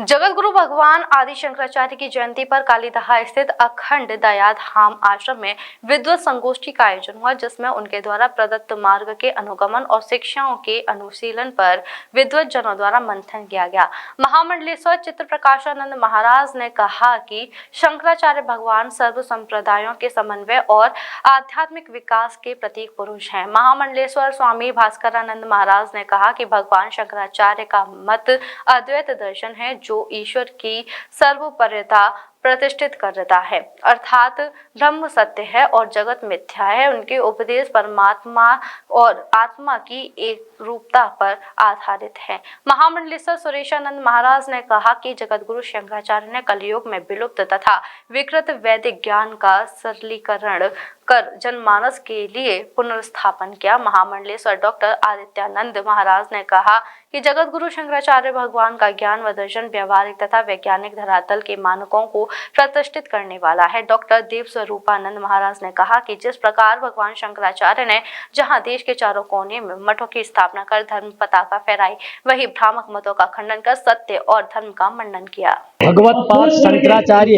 जगत गुरु भगवान आदि शंकराचार्य की जयंती पर कालीदहा स्थित अखंड दया धाम आश्रम में विद्वत संगोष्ठी का आयोजन हुआ, जिसमें उनके द्वारा प्रदत्त मार्ग के अनुगमन और शिक्षाओं के अनुशीलन पर विद्वत जनों द्वारा मंथन किया गया। महामंडलेश्वर चित्र प्रकाशानंद महाराज ने कहा कि शंकराचार्य भगवान सर्व संप्रदायों के समन्वय और आध्यात्मिक विकास के प्रतीक पुरुष हैं। महामंडलेश्वर स्वामी भास्करानंद महाराज ने कहा कि भगवान शंकराचार्य का मत अद्वैत दर्शन है, जो ईश्वर की सर्वोपरिता प्रतिष्ठित करता है, अर्थात ब्रह्म सत्य है और जगत मिथ्या है। उनके उपदेश परमात्मा और आत्मा की एक रूपता पर आधारित है। महामंडलेश्वर सुरेशानंद महाराज ने कहा कि जगत गुरु शंकराचार्य ने कलयुग में विलुप्त तथा विकृत वैदिक ज्ञान का सरलीकरण कर जनमानस के लिए पुनर्स्थापन किया। महामंडलेश्वर डॉक्टर आदित्यानंद महाराज ने कहा कि जगत गुरु शंकराचार्य भगवान का ज्ञान व दर्शन व्यवहारिक तथा वैज्ञानिक धरातल के मानकों को प्रतिष्ठित करने वाला है। डॉक्टर देव स्वरूपानंद महाराज ने कहा कि जिस प्रकार भगवान शंकराचार्य ने जहां देश के चारों कोने में मठों की स्थापना कर धर्म पताका फहराई, वही भ्रामक मतों का खंडन कर सत्य और धर्म का मंडन किया। भगवत पाद शंकराचार्य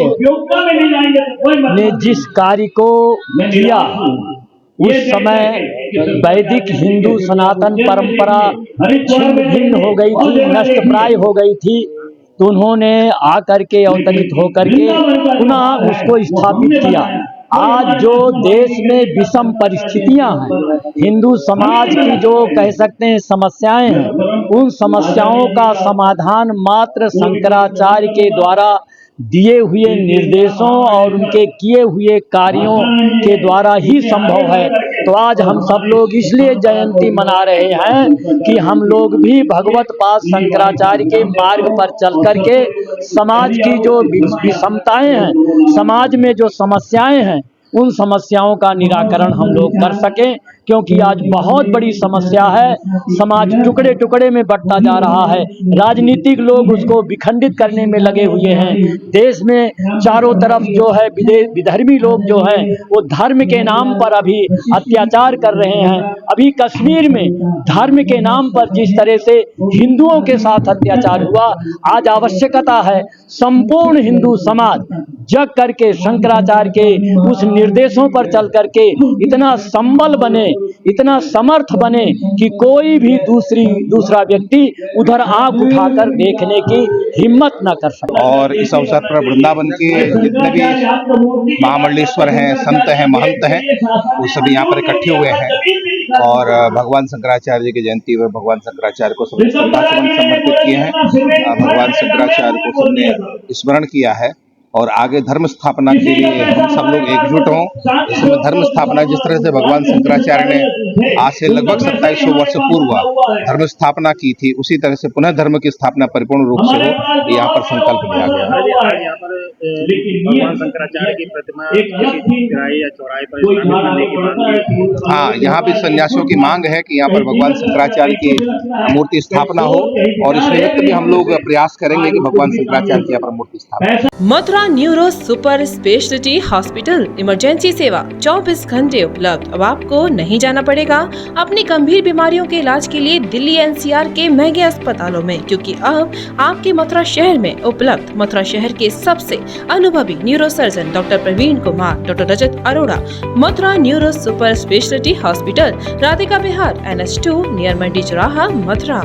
ने जिस कार्य को किया, उस समय वैदिक हिंदू सनातन परंपरा छिन्न भिन्न हो गई थी, नष्ट प्राय हो गई थी। तो उन्होंने आकर के अवतरित होकर के पुनः उसको स्थापित किया। आज जो देश में विषम परिस्थितियां हैं, हिंदू समाज की जो कह सकते हैं समस्याएं हैं, उन समस्याओं का समाधान मात्र शंकराचार्य के द्वारा दिए हुए निर्देशों और उनके किए हुए कार्यों के द्वारा ही संभव है। तो आज हम सब लोग इसलिए जयंती मना रहे हैं कि हम लोग भी भगवत पाद शंकराचार्य के मार्ग पर चल करके समाज की जो विषमताएं हैं, समाज में जो समस्याएं हैं, उन समस्याओं का निराकरण हम लोग कर सकें, क्योंकि आज बहुत बड़ी समस्या है। समाज टुकड़े टुकड़े में बंटता जा रहा है, राजनीतिक लोग उसको विखंडित करने में लगे हुए हैं। देश में चारों तरफ जो है विधर्मी लोग जो हैं, वो धर्म के नाम पर अभी अत्याचार कर रहे हैं। अभी कश्मीर में धर्म के नाम पर जिस तरह से हिंदुओं के साथ अत्याचार हुआ, आज आवश्यकता है संपूर्ण हिंदू समाज जग करके शंकराचार्य के उस निर्देशों पर चल करके इतना संबल बने, इतना समर्थ बने कि कोई भी दूसरा व्यक्ति उधर आंख उठाकर देखने की हिम्मत न कर सके। और इस अवसर पर वृंदावन के जितने भी महामंडलेश्वर हैं, संत हैं, महंत हैं, वो सभी यहाँ पर इकट्ठे हुए हैं और भगवान शंकराचार्य की जयंती पर भगवान शंकराचार्य को सबने श्रद्धासुमन समर्पित किए हैं। भगवान शंकराचार्य को सबने स्मरण किया है और आगे धर्म स्थापना के लिए हम सब लोग एकजुट हों। इसमें धर्म स्थापना जिस तरह से भगवान शंकराचार्य ने आज से लगभग 2700 वर्ष पूर्व धर्म स्थापना की थी, उसी तरह से पुनः धर्म की स्थापना परिपूर्ण रूप से हो, यहाँ पर संकल्प लिया गया। यहाँ पर भगवान शंकराचार्य की प्रतिमा या चौराहे पर, हाँ, यहाँ भी सन्यासियों की मांग है कि यहाँ पर भगवान शंकराचार्य की मूर्ति स्थापना हो और इस निमित्त भी हम लोग प्रयास करेंगे कि भगवान शंकराचार्य की यहाँ पर मूर्ति स्थापना। Mathura neuro super speciality hospital, emergency सेवा 24 घंटे उपलब्ध। अब आपको नहीं जाना पड़ेगा अपनी गंभीर बीमारियों के इलाज के लिए दिल्ली एनसीआर के महंगे अस्पतालों में, क्योंकि अब आपके मथुरा शहर में उपलब्ध मथुरा शहर के सबसे अनुभवी neuro surgeon doctor Praveen Kumar, doctor Rajat Arora. Mathura neuro super speciality hospital, Radhika Vihar, NH2 near Mandi Chauraha, Mathura.